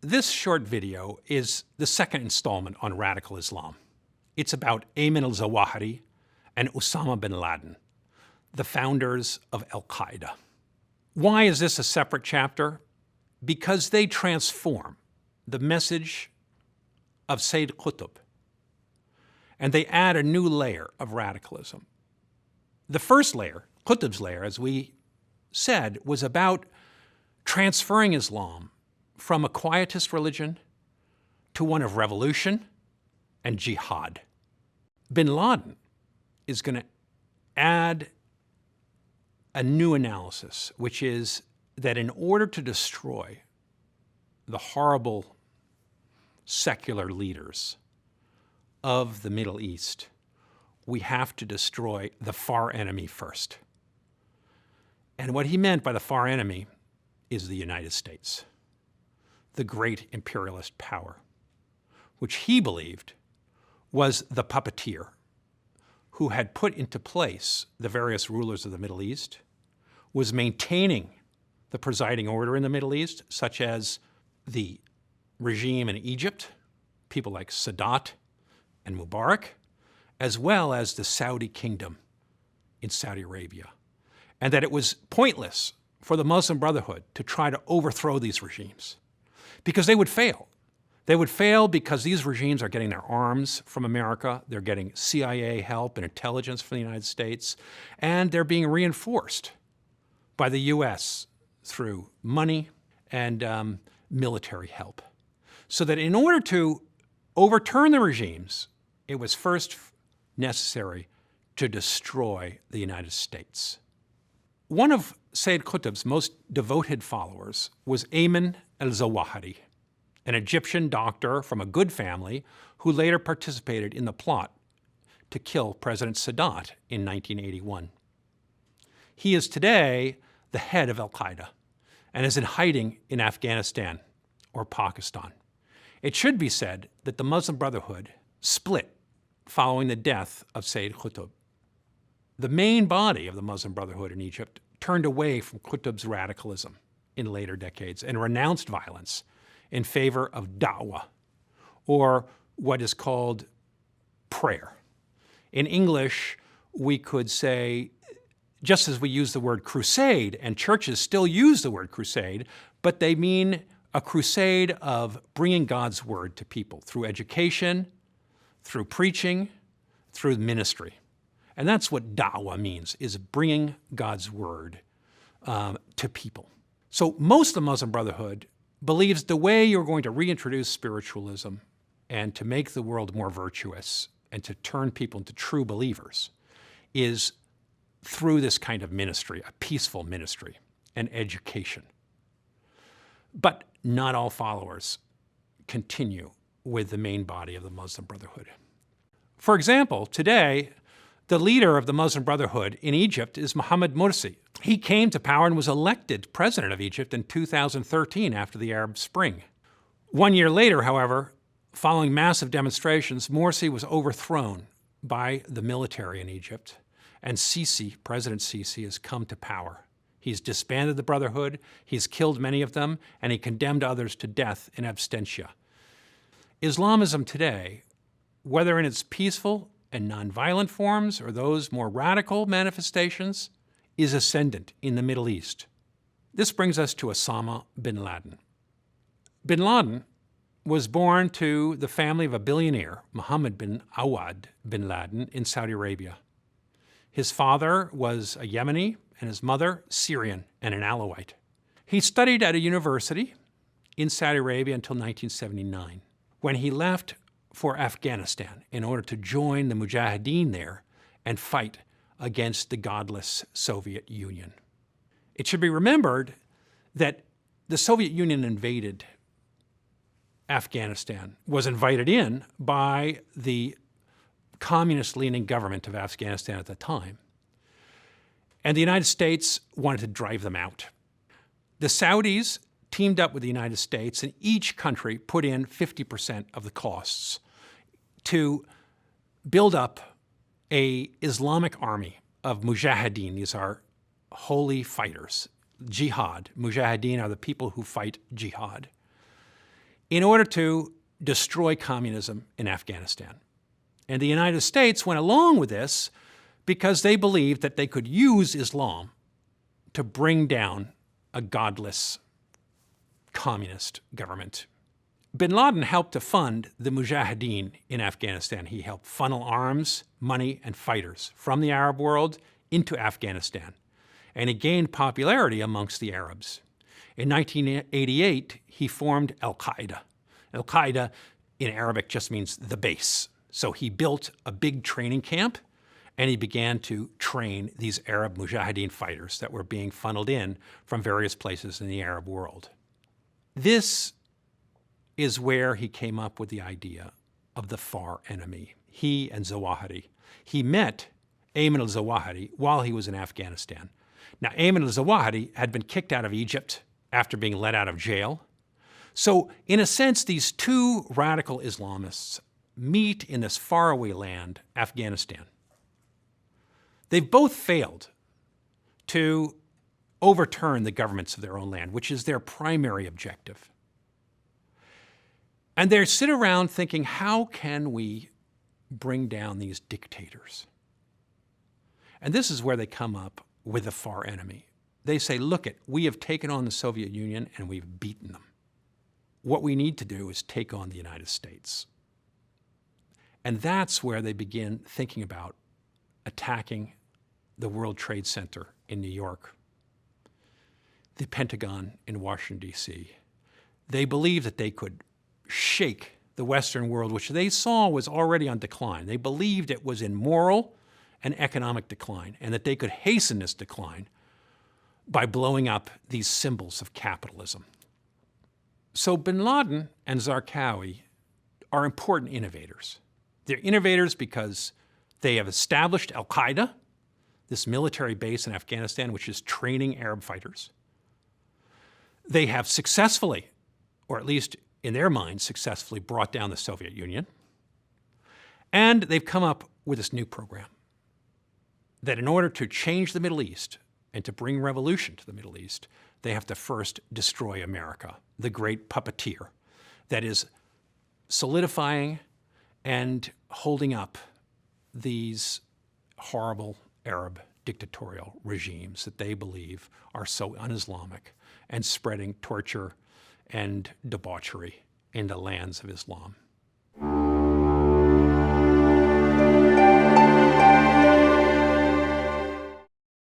This short video is the second installment on radical Islam. It's about Aymen alZawahiri and Osama Bin Laden, the founders of Al-Qaeda. Why is this a separate chapter? Because they transform the message of Sayyid Qutb, and they add a new layer of radicalism. The first layer, Qutb's layer, as we said, was about transferring Islam from a quietist religion to one of revolution and jihad. Bin Laden is going to add a new analysis, which is that in order to destroy the horrible secular leaders of the Middle East, we have to destroy the far enemy first. And what he meant by the far enemy is the United States, the great imperialist power, which he believed was the puppeteer who had put into place the various rulers of the Middle East, was maintaining the presiding order in the Middle East, such as the regime in Egypt, people like Sadat and Mubarak, as well as the Saudi kingdom in Saudi Arabia, and that it was pointless for the Muslim Brotherhood to try to overthrow these regimes because they would fail. They would fail because these regimes are getting their arms from America, they're getting CIA help and intelligence from the United States, and they're being reinforced by the US through money and military help. So that in order to overturn the regimes, it was first necessary to destroy the United States. One of Sayyid Qutb's most devoted followers was Aymen alZawahiri, an Egyptian doctor from a good family who later participated in the plot to kill President Sadat in 1981. He is today the head of Al-Qaeda and is in hiding in Afghanistan or Pakistan. It should be said that the Muslim Brotherhood split following the death of Sayyid Qutb. The main body of the Muslim Brotherhood in Egypt turned away from Qutb's radicalism in later decades and renounced violence in favor of da'wah, or what is called prayer. In English, we could say, just as we use the word crusade, and churches still use the word crusade, but they mean a crusade of bringing God's word to people through education, through preaching, through ministry. And that's what da'wah means, is bringing God's word to people. So most of the Muslim Brotherhood believes the way you're going to reintroduce spiritualism and to make the world more virtuous and to turn people into true believers is through this kind of ministry, a peaceful ministry and education. But not all followers continue with the main body of the Muslim Brotherhood. For example, today, the leader of the Muslim Brotherhood in Egypt is Mohammed Morsi. He came to power and was elected president of Egypt in 2013 after the Arab Spring. 1 year later, however, following massive demonstrations, Morsi was overthrown by the military in Egypt, and President Sisi, has come to power. He's disbanded the Brotherhood, he's killed many of them, and he condemned others to death in absentia. Islamism today, whether in its peaceful and nonviolent forms or those more radical manifestations, is ascendant in the Middle East. This brings us to Osama Bin Laden. Bin Laden was born to the family of a billionaire, Mohammed bin Awad bin Laden, in Saudi Arabia. His father was a Yemeni and his mother Syrian and an Alawite. He studied at a university in Saudi Arabia until 1979, when he left for Afghanistan in order to join the Mujahideen there and fight against the godless Soviet Union. It should be remembered that the Soviet Union invaded Afghanistan, was invited in by the communist-leaning government of Afghanistan at the time. And the United States wanted to drive them out. The Saudis teamed up with the United States, and each country put in 50% of the costs to build up an Islamic army of mujahideen. These are holy fighters, jihad. Mujahideen are the people who fight jihad. in order to destroy communism in Afghanistan. And the United States went along with this because they believed that they could use Islam to bring down a godless communist government. Bin Laden helped to fund the Mujahideen in Afghanistan. He helped funnel arms, money, and fighters from the Arab world into Afghanistan. And he gained popularity amongst the Arabs. In 1988, he formed al-Qaeda. Al-Qaeda in Arabic just means the base. So he built a big training camp, and he began to train these Arab Mujahideen fighters that were being funneled in from various places in the Arab world. This is where he came up with the idea of the far enemy, he and Zawahiri. He met Aymen alZawahiri while he was in Afghanistan. Now, Aymen alZawahiri had been kicked out of Egypt after being let out of jail. So, in a sense, these two radical Islamists meet in this faraway land, Afghanistan. They've both failed to overturn the governments of their own land, which is their primary objective. And they sit around thinking, how can we bring down these dictators? And this is where they come up with the far enemy. They say, look, we have taken on the Soviet Union and we've beaten them. What we need to do is take on the United States. And that's where they begin thinking about attacking the World Trade Center in New York, the Pentagon in Washington, D.C. They believed that they could shake the Western world, which they saw was already on decline. They believed it was in moral and economic decline, and that they could hasten this decline by blowing up these symbols of capitalism. So Bin Laden and Zarqawi are important innovators. They're innovators because they have established al-Qaeda, this military base in Afghanistan, which is training Arab fighters. They have successfully, or at least in their minds, successfully brought down the Soviet Union. And they've come up with this new program that in order to change the Middle East and to bring revolution to the Middle East, they have to first destroy America, the great puppeteer that is solidifying and holding up these horrible Arab dictatorial regimes that they believe are so un-Islamic and spreading torture and debauchery in the lands of Islam.